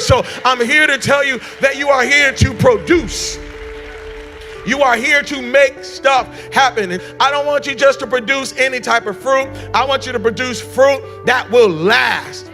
So I'm here to tell you that you are here to produce. You are here to make stuff happen. And I don't want you just to produce any type of fruit. I want you to produce fruit that will last.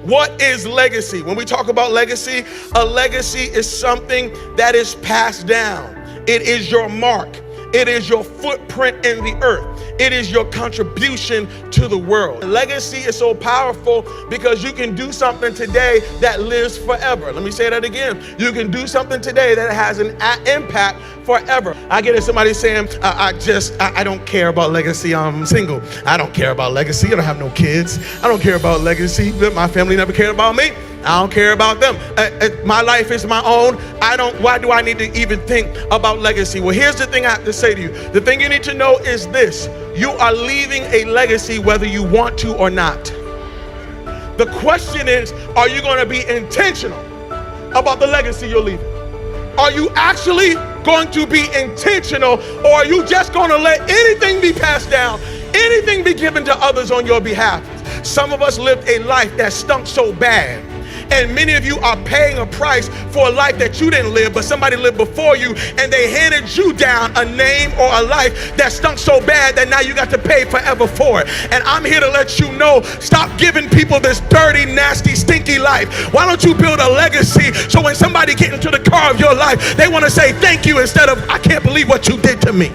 What is legacy? When we talk about legacy, a legacy is something that is passed down. It is your mark. It is your footprint in the earth. It is your contribution to the world. Legacy is so powerful because you can do something today that lives forever. Let me say that again. You can do something today that has an impact forever. I get it, somebody saying, I don't care about legacy. I'm single. I don't care about legacy. I don't have no kids. I don't care about legacy. My family never cared about me. I don't care about them. My life is my own. Why do I need to even think about legacy? Well, here's the thing I have to say to you. The thing you need to know is this. You are leaving a legacy whether you want to or not. The question is, are you going to be intentional about the legacy you're leaving? Are you actually going to be intentional, or are you just going to let anything be passed down, anything be given to others on your behalf? Some of us lived a life that stunk so bad. And many of you are paying a price for a life that you didn't live, but somebody lived before you, and they handed you down a name or a life that stunk so bad that now you got to pay forever for it. And I'm here to let you know, stop giving people this dirty, nasty, stinky life. Why don't you build a legacy so when somebody gets into the car of your life, they want to say thank you instead of, I can't believe what you did to me.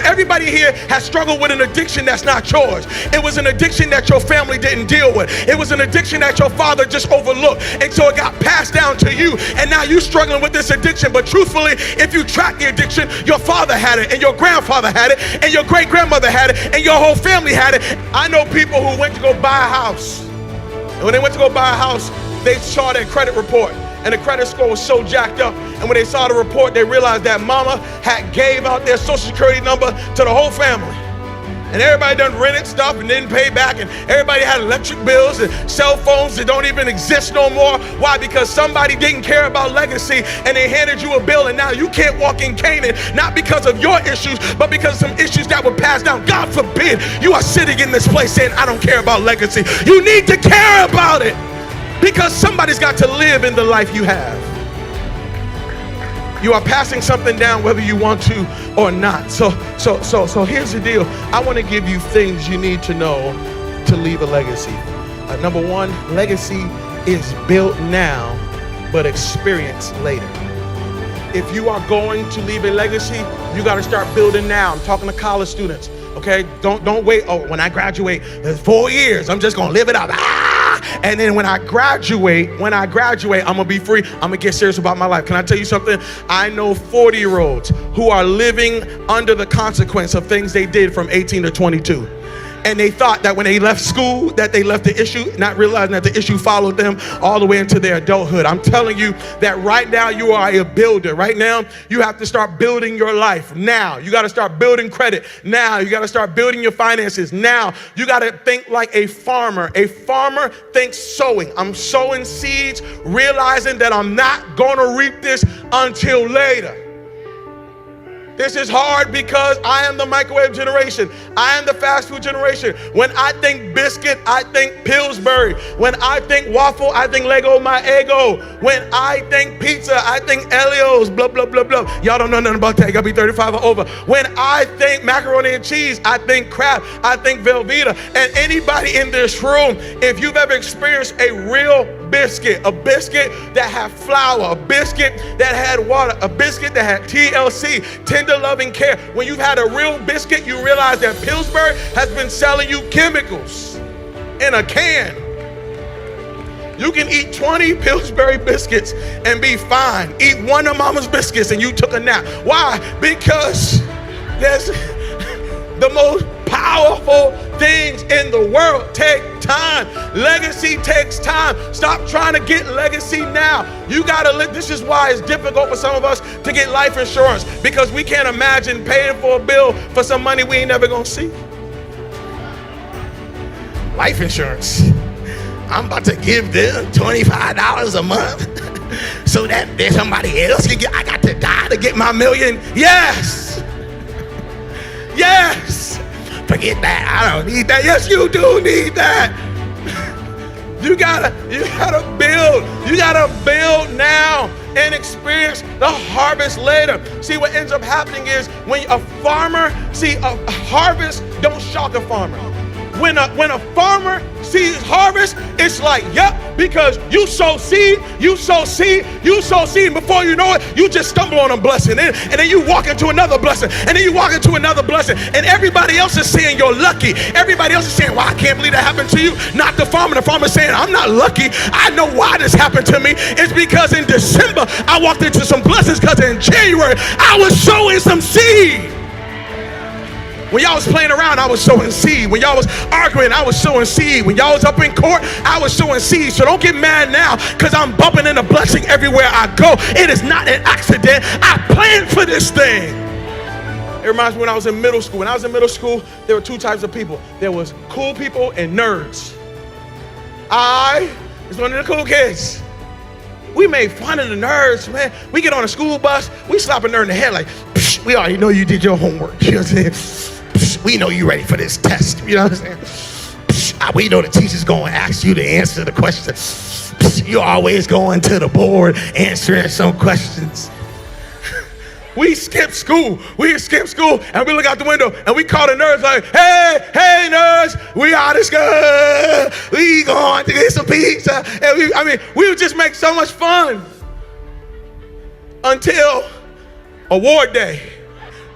Everybody here has struggled with an addiction that's not yours. It was an addiction that your family didn't deal with. It was an addiction that your father just overlooked. And so it got passed down to you. And now you're struggling with this addiction. But truthfully, if you track the addiction, your father had it, and your grandfather had it, and your great-grandmother had it, and your whole family had it. I know people who went to go buy a house. And when they went to go buy a house, they saw their credit report. And the credit score was so jacked up. And when they saw the report, they realized that mama had gave out their social security number to the whole family. And everybody done rented stuff and didn't pay back. And everybody had electric bills and cell phones that don't even exist no more. Why? Because somebody didn't care about legacy and they handed you a bill, and now you can't walk in Canaan, not because of your issues, but because of some issues that were passed down. God forbid you are sitting in this place saying, I don't care about legacy. You need to care about it. Because somebody's got to live in the life you have. You are passing something down whether you want to or not. So here's the deal. I want to give you things you need to know to leave a legacy. Number one, legacy is built now, but experienced later. If you are going to leave a legacy, you got to start building now. I'm talking to college students. Okay, don't wait. Oh, when I graduate, there's 4 years. I'm just gonna live it up. And then when I graduate, I'm gonna be free. I'm gonna get serious about my life. Can I tell you something? I know 40-year-olds who are living under the consequence of things they did from 18 to 22. And they thought that when they left school, that they left the issue, not realizing that the issue followed them all the way into their adulthood. I'm telling you that right now you are a builder. Right now, you have to start building your life now. You got to start building credit now. You got to start building your finances now. You got to think like a farmer. A farmer thinks sowing. I'm sowing seeds, realizing that I'm not going to reap this until later. This is hard because I am the microwave generation. I am the fast food generation. When I think biscuit, I think Pillsbury. When I think waffle, I think Lego my ego. When I think pizza, I think Elio's, blah, blah, blah, blah. Y'all don't know nothing about that. You gotta be 35 or over. When I think macaroni and cheese, I think Kraft, I think Velveeta. And anybody in this room, if you've ever experienced a real biscuit, a biscuit that had flour, a biscuit that had water, a biscuit that had TLC, tender loving care. When you've had a real biscuit, you realize that Pillsbury has been selling you chemicals in a can. You can eat 20 Pillsbury biscuits and be fine. Eat one of mama's biscuits and you took a nap. Why? Because there's the most powerful things in the world take time. Legacy takes time. Stop trying to get legacy now. You gotta live. This is why it's difficult for some of us to get life insurance, because we can't imagine paying for a bill for some money we ain't never gonna see. Life insurance. I'm about to give them $25 a month so that there's somebody else can get. I got to die to get my million. Yes. Yes. Forget that. I don't need that. Yes, you do need that. You gotta build. You gotta build now and experience the harvest later. See, what ends up happening is when a farmer, a harvest don't shock a farmer. When a farmer sees harvest, it's like, yep, because you sow seed, and before you know it, you just stumble on a blessing, and then you walk into another blessing, and then you walk into another blessing, and everybody else is saying you're lucky. Everybody else is saying, well, I can't believe that happened to you. Not the farmer. The farmer's saying, I'm not lucky. I know why this happened to me. It's because in December, I walked into some blessings, because in January, I was sowing some seed. When y'all was playing around, I was sowing seed. When y'all was arguing, I was sowing seed. When y'all was up in court, I was sowing seed. So don't get mad now because I'm bumping into blessing everywhere I go. It is not an accident. I planned for this thing. It reminds me when I was in middle school. When I was in middle school, there were two types of people. There was cool people and nerds. I was one of the cool kids. We made fun of the nerds, man. We get on a school bus, we slap a nerd in the head like, we already know you did your homework. You know what I'm saying? We know you ready for this test. You know what I'm saying? We know the teacher's going to ask you to answer the question. You're always going to the board answering some questions. We skip school. And we look out the window and we call the nerds like, hey nerds, we out of school. We going to get some pizza. And we would just make so much fun until award day.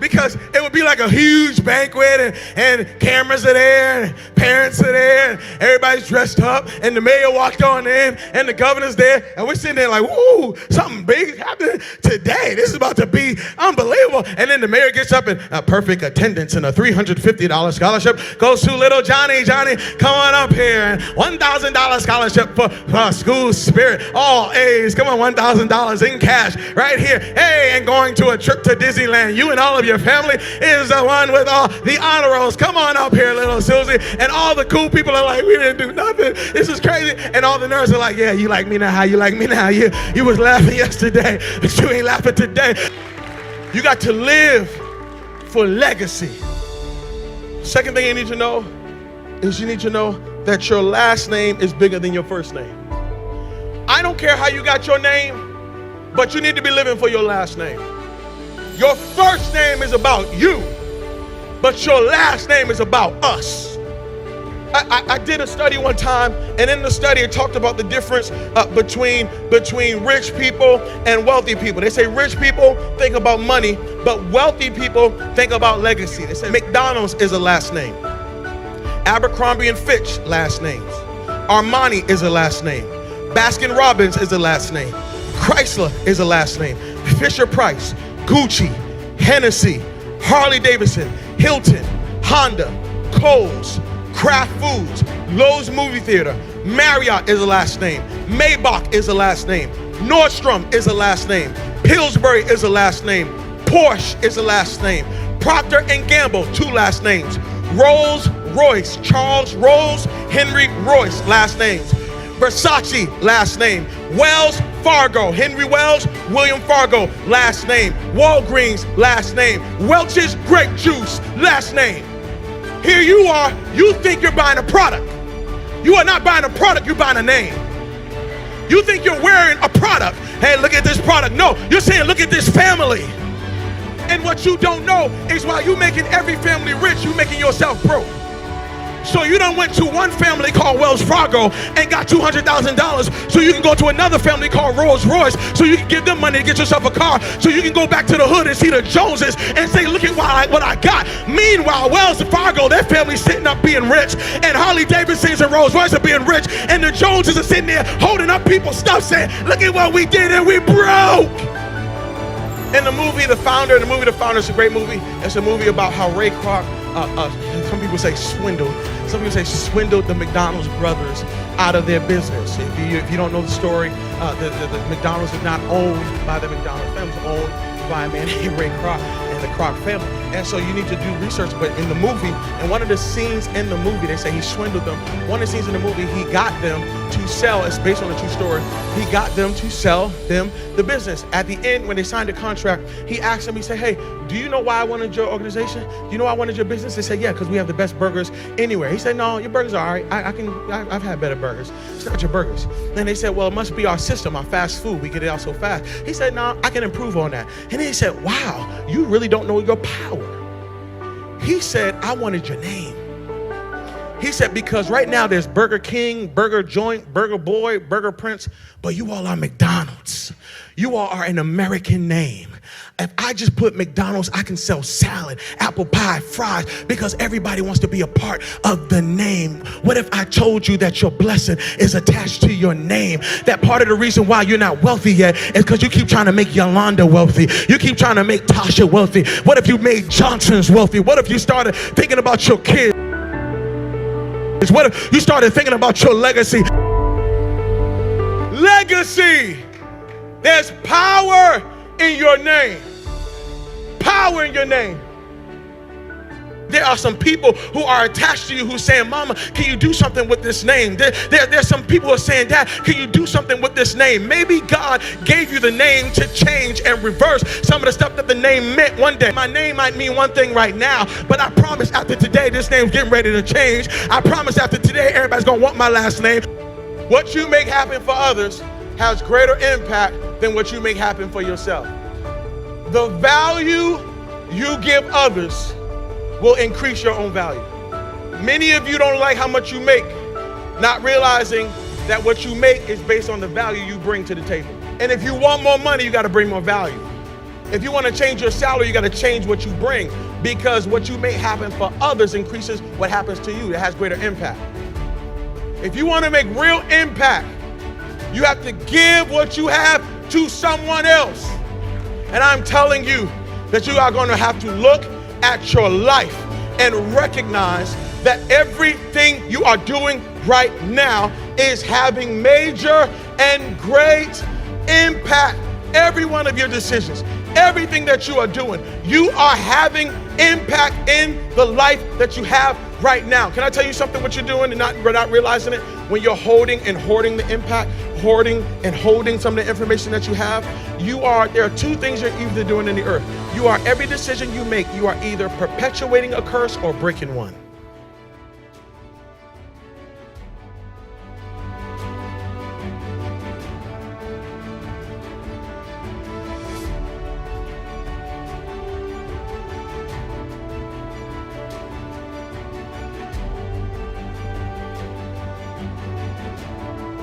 Because it would be like a huge banquet and cameras are there and parents are there and everybody's dressed up and the mayor walked on in and the governor's there and we're sitting there like, woo, something big is happening today. This is about to be unbelievable. And then the mayor gets up and a perfect attendance and a $350 scholarship goes to little Johnny. Johnny, come on up here. And $1,000 scholarship for school spirit. All A's. Come on, $1,000 in cash right here. Hey, and going to a trip to Disneyland. You and all of your family is the one with all the honor rolls. Come on up here, little Susie. And all the cool people are like, we didn't do nothing. This is crazy. And all the nerds are like, yeah, you like me now. How you like me now? You was laughing yesterday, but you ain't laughing today. You got to live for legacy. Second thing you need to know is you need to know that your last name is bigger than your first name. I don't care how you got your name, but you need to be living for your last name. Your first name is about you, but your last name is about us. I did a study one time, and in the study it talked about the difference between rich people and wealthy people. They say rich people think about money, but wealthy people think about legacy. They say McDonald's is a last name. Abercrombie and Fitch, last names. Armani is a last name. Baskin Robbins is a last name. Chrysler is a last name. Fisher Price, Gucci, Hennessy, Harley Davidson, Hilton, Honda, Kohl's, Kraft Foods, Lowe's Movie Theater, Marriott is a last name, Maybach is a last name, Nordstrom is a last name, Pillsbury is a last name, Porsche is a last name, Procter & Gamble, two last names, Rolls Royce, Charles Rolls, Henry Royce, last names, Versace, last name, Wells Fargo, Henry Wells, William Fargo, last name, Walgreens, last name, Welch's Grape Juice, last name. Here you are, you think you're buying a product. You are not buying a product, you're buying a name. You think you're wearing a product. Hey, look at this product. No, you're saying, look at this family. And what you don't know is while you're making every family rich, you're making yourself broke. So you done went to one family called Wells Fargo and got $200,000 so you can go to another family called Rolls Royce so you can give them money to get yourself a car so you can go back to the hood and see the Joneses and say, look at what I got. Meanwhile, Wells Fargo, their family's sitting up being rich, and Harley Davidsons and Rolls Royce are being rich, and the Joneses are sitting there holding up people's stuff saying, look at what we did and we broke. In the movie The Founder is a great movie. It's a movie about how Ray Kroc, some people say swindled the McDonald's brothers out of their business. If you don't know the story, the McDonald's is not owned by the McDonald's family. It's owned by a man named Ray Kroc and the Kroc family. And so you need to do research. But in the movie, and one of the scenes in the movie, they say he swindled them. One of the scenes in the movie, he got them to sell, it's based on a true story, he got them to sell them the business. At the end, when they signed the contract, he asked them, he said, hey, do you know why I wanted your organization? Do you know why I wanted your business? They said, yeah, because we have the best burgers anywhere. He said, no, your burgers are all right. I've had better burgers. It's not your burgers. Then they said, well, it must be our system, our fast food. We get it out so fast. He said, no, I can improve on that. And then he said, wow, you really don't know your power. He said, I wanted your name. He said, because right now there's Burger King, Burger Joint, Burger Boy, Burger Prince, but you all are McDonald's. You all are an American name. If I just put McDonald's, I can sell salad, apple pie, fries, because everybody wants to be a part of the name. What if I told you that your blessing is attached to your name? That part of the reason why you're not wealthy yet is because you keep trying to make Yolanda wealthy. You keep trying to make Tasha wealthy. What if you made Johnson's wealthy? What if you started thinking about your kids? What if you started thinking about your legacy? Legacy. There's power in your name. Power in your name. There are some people who are attached to you who are saying, Mama, can you do something with this name? There's some people who are saying, Dad, can you do something with this name? Maybe God gave you the name to change and reverse some of the stuff that the name meant one day. My name might mean one thing right now, but I promise after today, this name's getting ready to change. I promise after today, everybody's going to want my last name. What you make happen for others has greater impact than what you make happen for yourself. The value you give others will increase your own value. Many of you don't like how much you make, not realizing that what you make is based on the value you bring to the table. And if you want more money, you got to bring more value. If you want to change your salary, you got to change what you bring, because what you make happen for others increases what happens to you. It has greater impact. If you want to make real impact, you have to give what you have to someone else. And I'm telling you that you are going to have to look at your life and recognize that everything you are doing right now is having major and great impact. Every one of your decisions, everything that you are doing, you are having impact in the life that you have right now. Can I tell you something, what you're doing and not realizing it? When you're holding and hoarding the impact, hoarding and holding some of the information that you have, there are two things you're either doing in the earth. Every decision you make, you are either perpetuating a curse or breaking one.